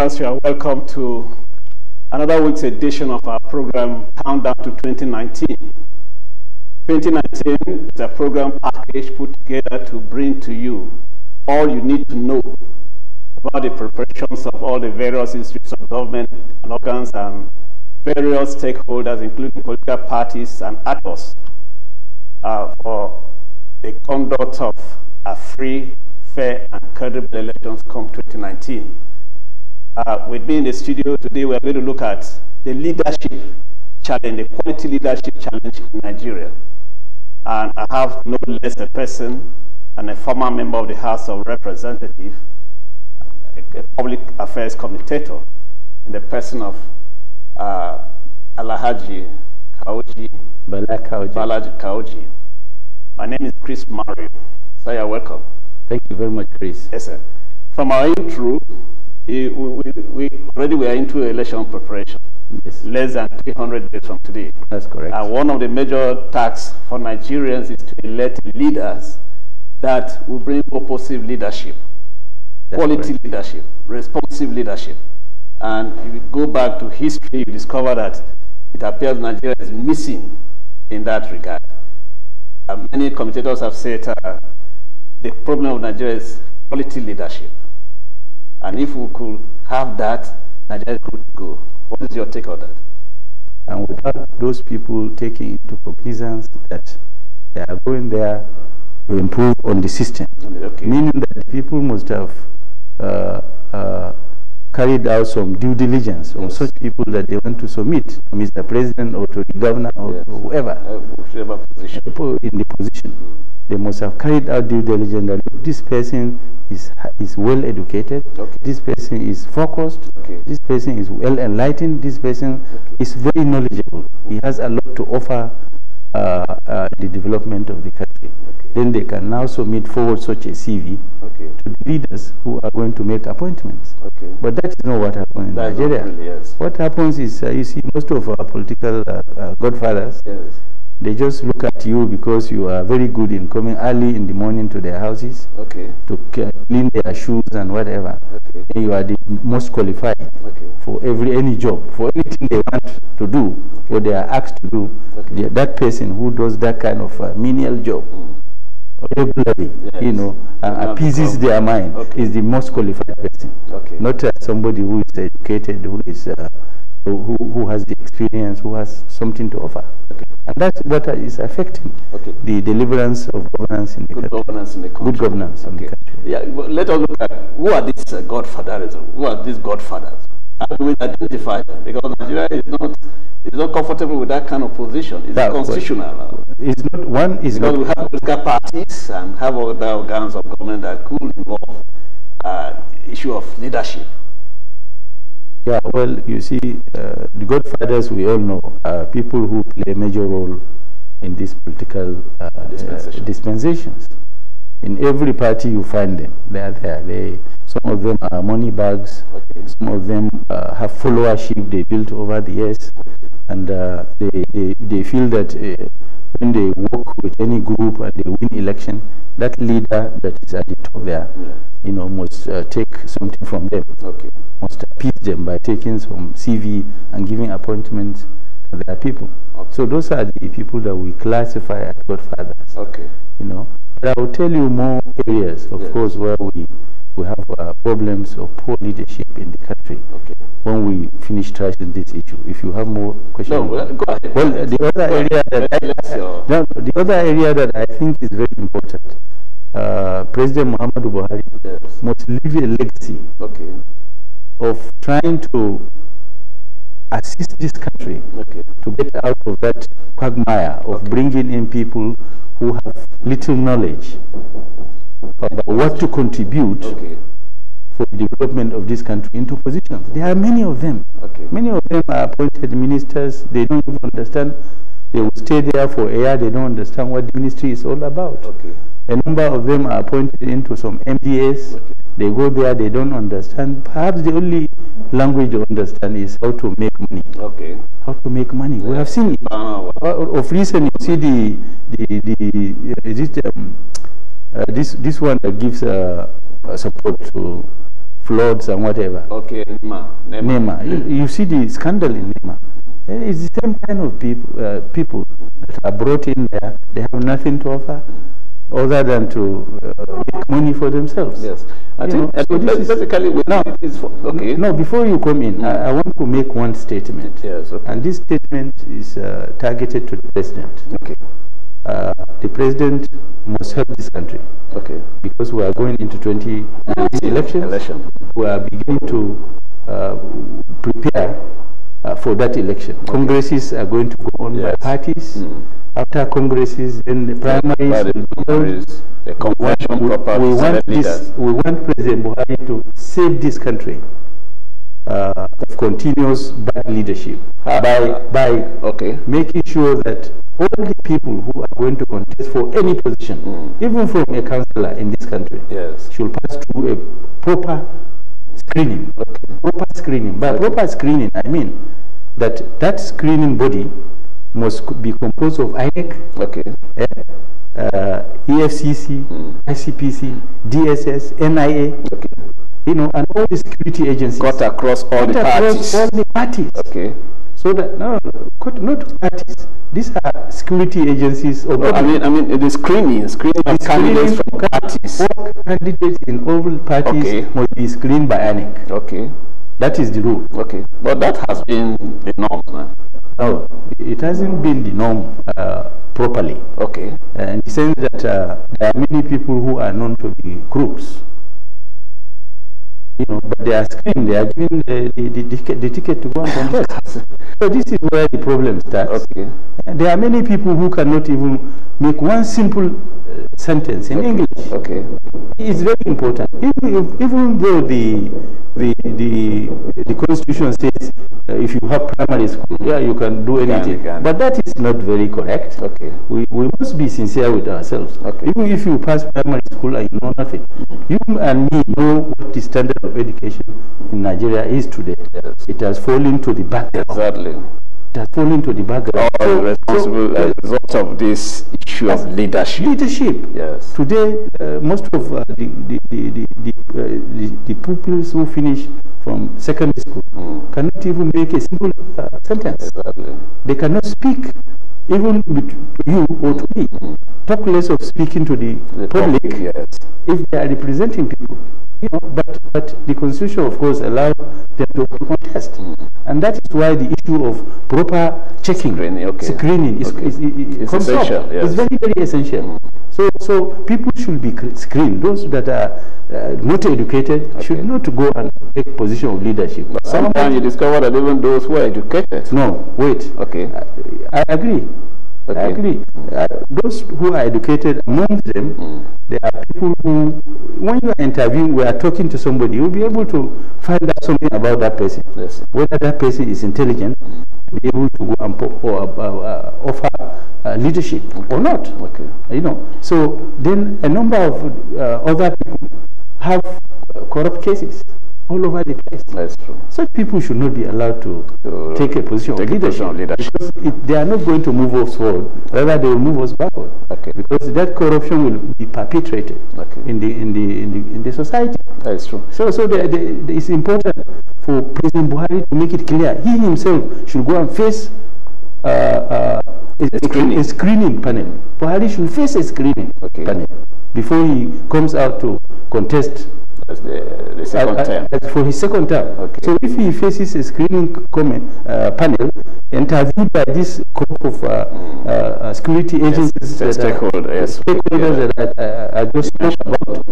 viewers, you are welcome to another week's edition of our program, Countdown to 2019. 2019 is a program package put together to bring to you all you need to know about the preparations of all the various institutes of government and organs and various stakeholders, including political parties and actors, for the conduct of a free, fair, and credible elections come 2019. With me in the studio today, we are going to look at the leadership challenge, the quality leadership challenge in Nigeria. And I have no less a person and a former member of the House of Representatives, a public affairs commentator, in the person of Alhaji Balaji Kaoji. My name is Chris Mario. So you're welcome. Thank you very much, Chris. Yes, sir. From our intro, we are into election preparation. Yes. Less than 300 days from today. That's correct. And one of the major tasks for Nigerians is to elect leaders that will bring purposive leadership, quality leadership, responsive leadership. And if you go back to history, you discover that it appears Nigeria is missing in that regard. Many commentators have said the problem of Nigeria is quality leadership. And if we could have that, Nigeria could go. What is your take on that? And without those people taking into cognizance that they are going there to improve on the system, meaning that the people must have carried out some due diligence on such people that they want to submit to Mr. President or to the governor or whoever position. In the position. They must have carried out due diligence that look, this person is well educated, this person is focused, this person is well enlightened, this person is very knowledgeable. He has a lot to offer the development of the country. Then they can now submit forward such a CV to the leaders who are going to make appointments. But that is not what happens in Nigeria. Really, What happens is, you see, most of our political godfathers, they just look at you because you are very good in coming early in the morning to their houses to clean their shoes and whatever. And you are the most qualified for any job, for anything they want to do, or they are asked to do. That person who does that kind of menial job regularly, you know, appeases their mind is the most qualified person. Not somebody who is educated, who is who has the experience, who has something to offer. And that's what is affecting the deliverance of governance in the country. Good governance in the country. Yeah, well, let us look at who are these godfathers. Who are these godfathers? How do we identify them? Because Nigeria is not comfortable with that kind of position. It's constitutional. It's not one. Is because not. We have political parties and have other organs of government that could involve issue of leadership. Yeah, well, you see, the godfathers we all know are people who play a major role in these political dispensations. In every party you find them. They are there. Some of them are money bags. Some of them have followership they built over the years. And they feel that when they work with any group and they win election, that leader that is at the top there, you know, must take something from them. Must appease them by taking some CV and giving appointments to their people. So those are the people that we classify as godfathers. You know, but I will tell you more areas, of course, where we have problems of poor leadership in the country. When we finish trashing this issue, if you have more questions. No, go ahead. Well, the other area that the other area that I think is very important, President Muhammadu Buhari must leave a legacy of trying to assist this country to get out of that quagmire of bringing in people who have little knowledge about what to contribute for the development of this country into positions. There are many of them. Many of them are appointed ministers. They don't even understand. They will stay there for a year. They don't understand what the ministry is all about. A number of them are appointed into some MDAs. They go there. They don't understand. Perhaps the only language they understand is how to make money. How to make money. We have seen it. Of recent, you see this one that gives support to floods and whatever. Okay, Nema. You see the scandal in Nema. It's the same kind of people that are brought in there. They have nothing to offer other than to make money for themselves. Yes. I think so basically okay. No, before you come in, I want to make one statement. Yes, okay. And this statement is targeted to the president. Okay. The president must help this country. Okay. Because we are going into 2019 elections. We are beginning to prepare for that election. Okay. Congresses are going to go on by parties. After congresses, then the primaries, the convention we want President Buhari to save this country of continuous bad leadership by making sure that all the people who are going to contest for any position, even from a councillor in this country, should pass through a proper screening. Proper screening. By proper screening, I mean that screening body must be composed of INEC, EFCC, ICPC, DSS, NIA, you know, and all the security agencies. Cut across all the parties. All the parties. Okay. So that not parties. These are security agencies. I mean the screening of candidates from parties. All candidates in all parties must be screened by INEC. Okay. That is the rule. Okay. But that has been the norm, man. No, it hasn't been the norm properly. Okay. In the sense that there are many people who are known to be crooks. You know, but they are screened. They are given the ticket to go and contest. So this is where the problem starts. Okay. And there are many people who cannot even make one simple sentence in English. Okay. It's very important. Even though the Constitution says if you have primary school, you can do anything. But that is not very correct. Okay. We must be sincere with ourselves. Okay. Even if you pass primary school and you know nothing, you and me know what the standard of education in Nigeria is today. Yes. It has fallen to the background. Exactly. It has fallen to the background. All responsible as a result of this issue of leadership. Leadership. Yes. Today, most of the pupils who finish from secondary school cannot even make a simple sentence. Exactly. They cannot speak even to you or to me. Talk less of speaking to the public if they are representing people. You know, but the Constitution, of course, allows them to contest, and that is why the issue of proper checking, screening is essential. It's very, very essential. So people should be screened. Those that are not educated should not go and take position of leadership. But sometimes you discover that even those who are educated. No, wait. Okay. I agree. Okay. I agree. Those who are educated, among them, there are people who, when you are interviewing, we are talking to somebody, you'll be able to find out something about that person. Yes. Whether that person is intelligent, be able to go and offer leadership or not. Okay. You know. So then a number of other people have corrupt cases all over the place. That's true. Such people should not be allowed to take a position of leadership. Because they are not going to move us forward, rather they will move us backward. Okay. Because that corruption will be perpetrated in the society. That is true. So it's important for President Buhari to make it clear he himself should go and face a screening panel. Buhari should face a screening panel before he comes out to contest the second term. For his second term. Okay. So if he faces a screening panel interviewed by this group of security agencies, stakeholders that I just spoke about,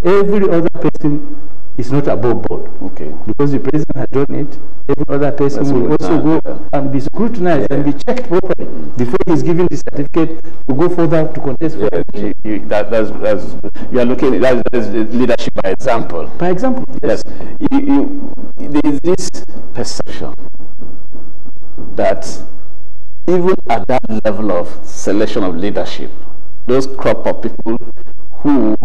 every other person is not above board. Okay. Because the president has done it, every other person will also go and be scrutinized and be checked properly before he's given the certificate to go further to contest. You are looking at leadership by example. By example, yes. There is this perception that even at that level of selection of leadership, those crop of people who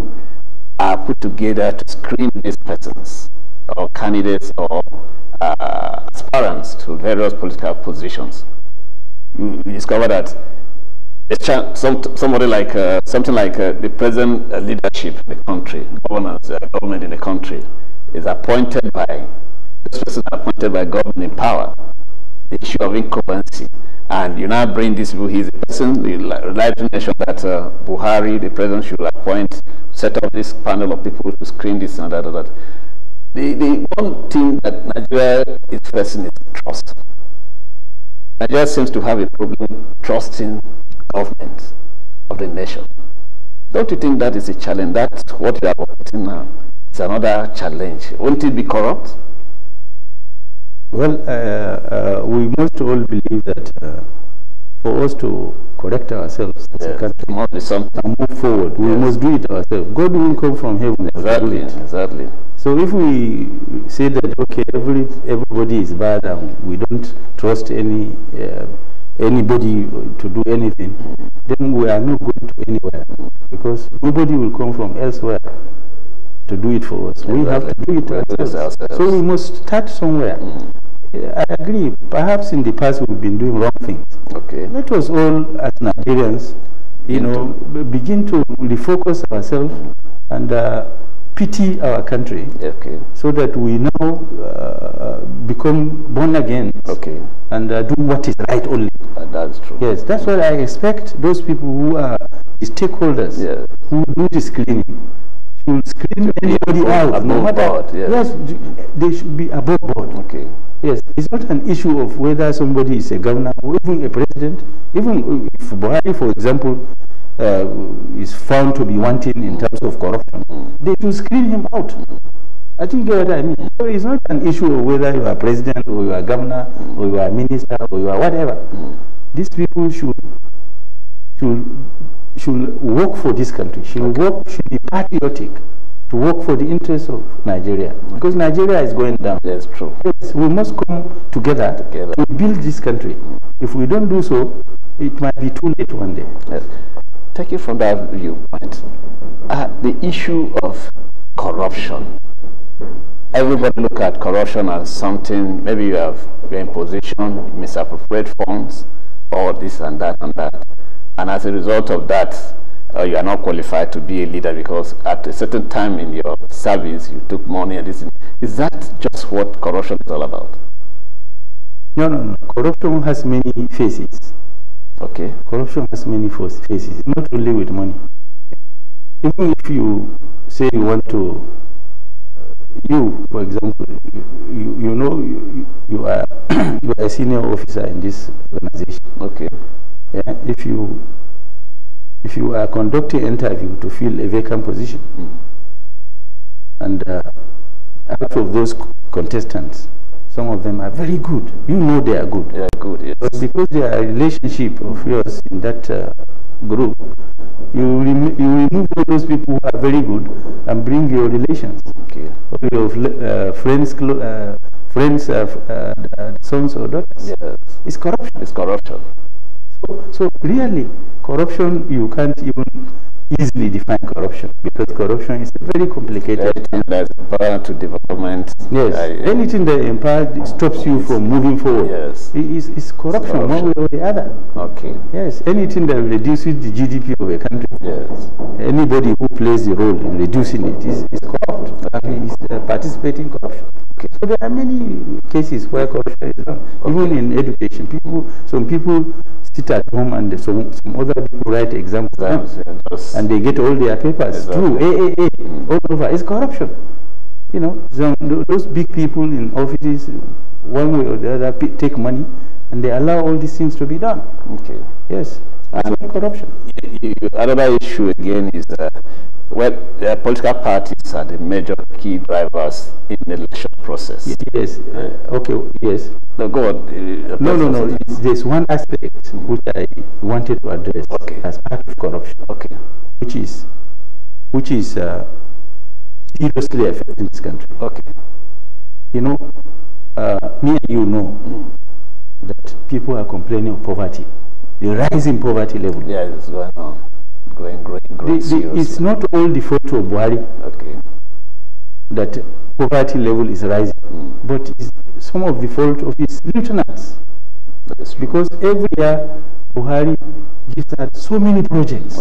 are put together to screen these persons or candidates or aspirants to various political positions, you discover that somebody like something like the present leadership in the country, government in the country, is appointed by, those persons are appointed by government in power, the issue of incumbency, and you now bring these people, he's a person, the United Nations that Buhari, the president, should appoint, set up this panel of people to screen this and that. The one thing that Nigeria is facing is trust. Nigeria seems to have a problem trusting government of the nation. Don't you think that is a challenge? That's what you are operating now. It's another challenge. Won't it be corrupt? Well, we must all believe that for us to correct ourselves as a country and move forward, we must do it ourselves. God will come from heaven. Exactly, exactly. So if we say that, okay, everybody is bad and we don't trust anybody to do anything, then we are not going to anywhere, because nobody will come from elsewhere to do it for us. We have to do it ourselves. So we must start somewhere. I agree. Perhaps in the past we've been doing wrong things. Okay. Let us all, as Nigerians, begin to refocus ourselves and pity our country. Okay. So that we now become born again. Okay. And do what is right only. That's true. Yes, that's what I expect those people who are the stakeholders, who do this cleaning, should screen anybody out, no matter. Yes, they should be above board. Okay. Yes, it's not an issue of whether somebody is a governor or even a president. Even if Buhari, for example, is found to be wanting in terms of corruption, they should screen him out. I think you get what I mean. So it's not an issue of whether you are president or you are governor or you are minister or you are whatever. These people should work for this country. Should be patriotic to work for the interests of Nigeria, because Nigeria is going down. That's true. Yes, we must come together to build this country. If we don't do so, it might be too late one day. Yes. Take it from that viewpoint. The issue of corruption. Everybody look at corruption as something, maybe you're in position, you misappropriate funds, or this and that and that. And as a result of that, you are not qualified to be a leader because at a certain time in your service, you took money and this. Is that just what corruption is all about? No. Corruption has many faces. Okay. Corruption has many faces, not only with money. Even if you say you want to, for example, you are a senior officer in this organization. Okay. Yeah. If you are conducting an interview to fill a vacant position, and out of those contestants, some of them are very good. You know they are good. They are good, yes. But because they are a relationship of yours in that group, you remove all those people who are very good and bring your relations. Okay. Or your friends, sons or daughters. Yes. It's corruption. It's corruption. So really, corruption, you can't even easily define corruption, because corruption is very complicated. Anything that's empowering to development. Yes, anything that empowers stops you from moving forward. Yes, it's corruption one way or the other. Okay. Yes, anything that reduces the GDP of a country. Yes. Anybody who plays the role in reducing it is corrupt. Is participating in corruption. Okay. So there are many cases where corruption is done. Okay. Even in education, some people sit at home and some other people write exams. And they get all their papers through AAA all over. It's corruption. You know, those big people in offices, one way or the other, take money, and they allow all these things to be done. Okay. Yes. And corruption. Another issue again is political parties are the major key drivers in the election process. Yes. Okay. Yes. No, go on. No. There's one aspect which I wanted to address as part of corruption. Okay. Which is seriously affecting this country. Okay. You know, me and you know that people are complaining of poverty. The rising poverty level. Yeah, it's going on. Growing seriously. It's not all the fault of Buhari. Okay. That poverty level is rising. But it's some of the fault of his lieutenants. Because every year Buhari gives out so many projects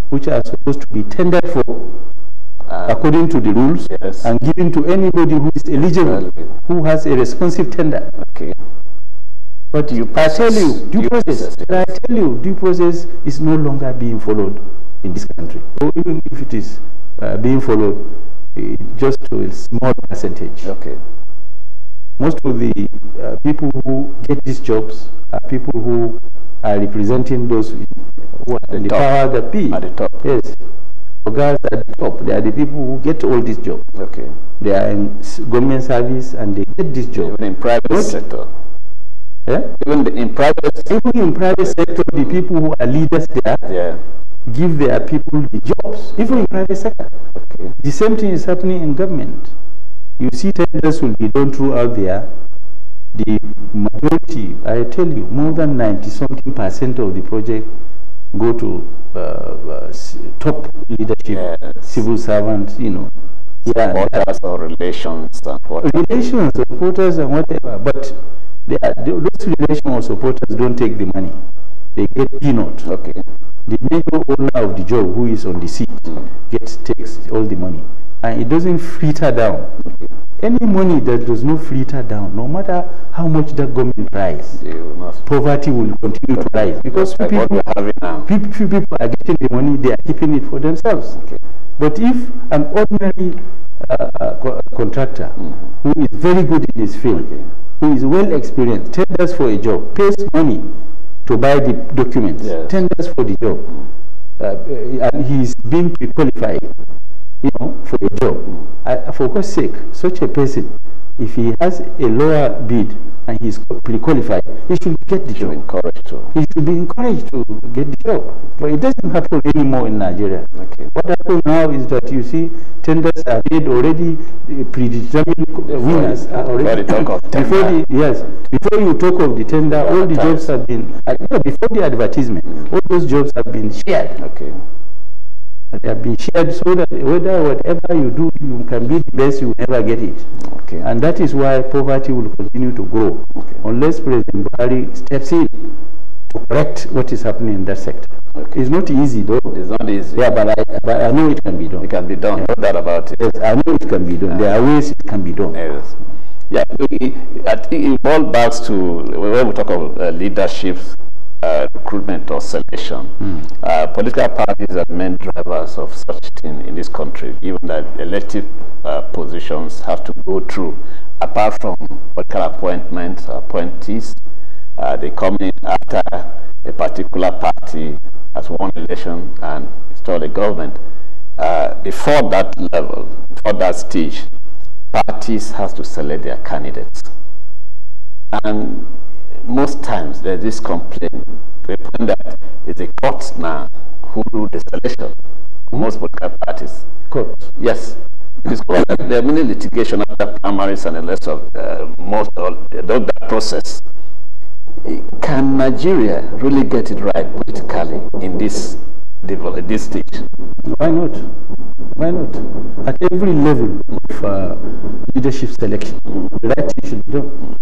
which are supposed to be tendered for, according to the rules, yes, and given to anybody who is eligible, who has a responsive tender. Okay. But I tell you, due process is no longer being followed in this country. Or even if it is being followed, just to a small percentage. Okay. Most of the people who get these jobs are people who are representing those who are in the power that be. At the top. Yes. Guys at the top, they are the people who get all these jobs. Okay. They are in government service and they get this job. Even in private sector. Yeah? Even in private sector, the people who are leaders there give their people the jobs. Even in private sector. Okay. The same thing is happening in government. You see tenders will be done throughout there. The majority, I tell you, more than 90-something% of the project go to top leadership, civil servants, you know. Supporters or relations and whatever. Relations, supporters and whatever. But those relations or supporters don't take the money. They get peanut. Okay. The major owner of the job, who is on the seat, takes all the money. And it doesn't filter down. Any money that does not filter down, no matter how much that government tries, poverty will continue to rise. Because few people are getting the money, they are keeping it for themselves. Okay. But if an ordinary contractor who is very good in his field, who is well experienced, tenders for a job, pays money to buy the documents, tenders for the job, and he is being pre-qualified, you know, for a job. For God's sake, such a person, if he has a lower bid and he is pre-qualified, he should get the job. He should be encouraged to get the job. But it doesn't happen anymore in Nigeria. Okay. What happens now is that you see tenders are made already, predetermined winners are already. Before you talk of the tender, all the jobs have been, before the advertisement, all those jobs have been shared. Okay. They have been shared so that whatever you do, you can be the best, you will never get it. Okay. And that is why poverty will continue to grow unless President Buhari steps in to correct what is happening in that sector. Okay. It's not easy though. It's not easy. Yeah, but I know it can be done. It can be done, no doubt about it. Yes, I know it can be done. There are ways it can be done. Yes. Yeah, I think it all backs to when we talk of leadership, recruitment or selection. Political parties are main drivers of such thing in this country, even that elective positions have to go through. Apart from political appointments, appointees, they come in after a particular party has won election and installed a government. Before that level, before that stage, parties have to select their candidates. And most times there's this complaint to a point that it's a court now who do the selection. Most political parties. Court? Yes. It's court. There are many litigation after primaries and the rest of that process. Can Nigeria really get it right politically in this stage? Why not? Why not? At every level of leadership selection, the right thing should be done.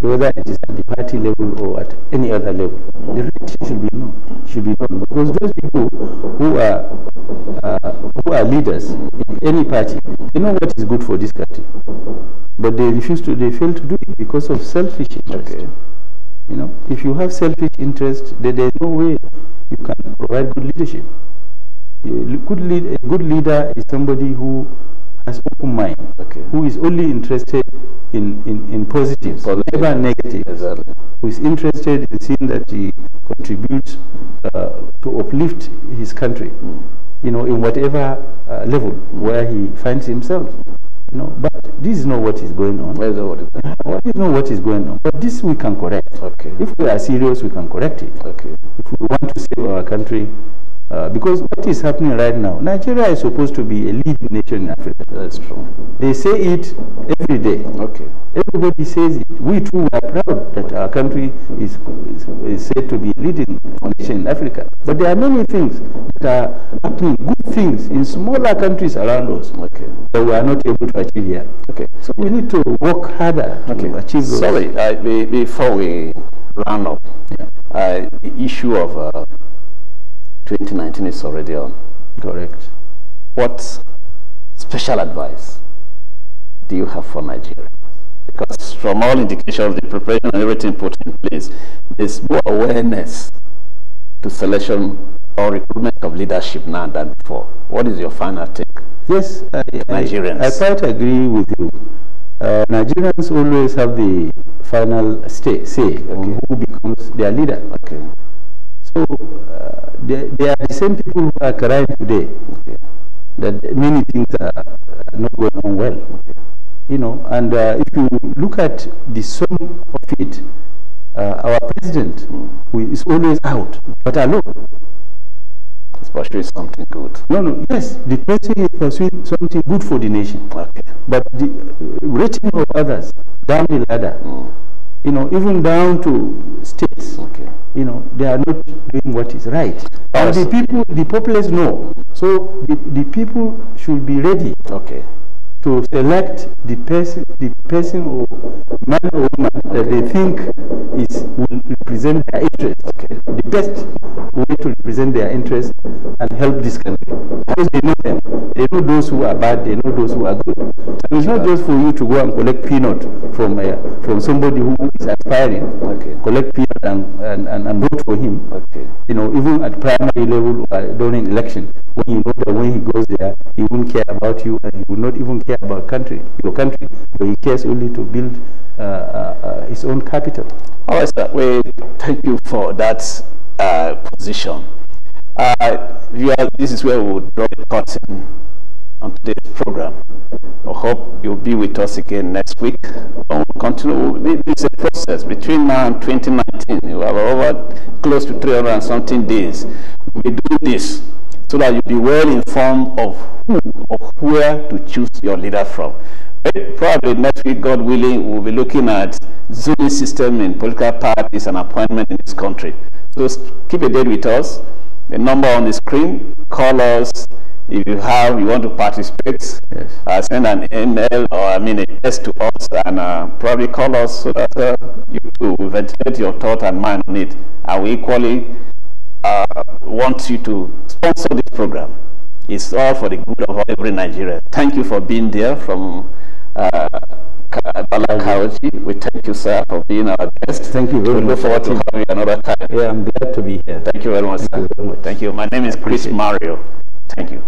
Whether it is at the party level or at any other level, the right thing should be done. Because those people who are leaders in any party, they know what is good for this country, but they fail to do it because of selfish interest. Okay. You know, if you have selfish interest, then there is no way you can provide good leadership. A good leader is somebody who has open mind, who is only interested in positives, never negative, who is interested in seeing that he contributes to uplift his country, you know, in whatever level where he finds himself. You know, but this is not what is going on. This is not what is going on. But this we can correct. Okay. If we are serious, we can correct it. Okay. If we want to save our country, because what is happening right now, Nigeria is supposed to be a leading nation in Africa. That's true. They say it every day. Okay. Everybody says it. We too are proud that our country is said to be a leading nation in Africa. But there are many things that are happening, good things in smaller countries around us, that we are not able to achieve here. Okay. So we need to work harder to achieve those. Sorry, before we round up, the issue of 2019 is already on. Correct. What special advice do you have for Nigeria? Because from all indications, the preparation and everything put in place, there's more awareness to selection or recruitment of leadership now than before. What is your final take? Yes, Nigerians. I quite agree with you. Nigerians always have the final say on who becomes their leader. Okay. So they are the same people who are crying today that many things are not going on well. You know, and if you look at the sum of it, our president who is always out, but alone. He's pursuing something good. No, yes, the president is pursuing something good for the nation. Okay. But the rating of others down the ladder, you know, even down to states, you know, they are not doing what is right. And the people, the populace know. So the people should be ready. Okay. To select the person or man or woman that they think will represent their interest. The best way to represent their interest and help this country. Because they know them. They know those who are bad, they know those who are good. And it's not just for you to go and collect peanut from somebody who is aspiring. Collect peanut and vote for him. You know, even at primary level or during election, when you know that when he goes there, he won't care about you and he will not even care about your country, but he cares only to build his own capital. All right, sir. We thank you for that position. This is where we will draw the curtain on today's program. I hope you'll be with us again next week. We'll continue. It's a process. Between now and 2019, you have over close to 300 and something days. We'll be doing this so that you'll be well informed of who or where to choose your leader from. Probably next week, God willing, we'll be looking at zoning system in political parties and appointment in this country. So keep a date with us. The number on the screen, call us. If you want to participate, send an email or a text to us and probably call us so that you too will ventilate your thought and mind on it. And we equally want you to sponsor this program. It's all for the good of every Nigerian. Thank you for being there from Balakawaji. We thank you, sir, for being our guest. Thank you very much. We look forward to having you another time. Yeah, I'm glad to be here. Thank you very much, sir. Thank you. My name is Chris Mario. Thank you.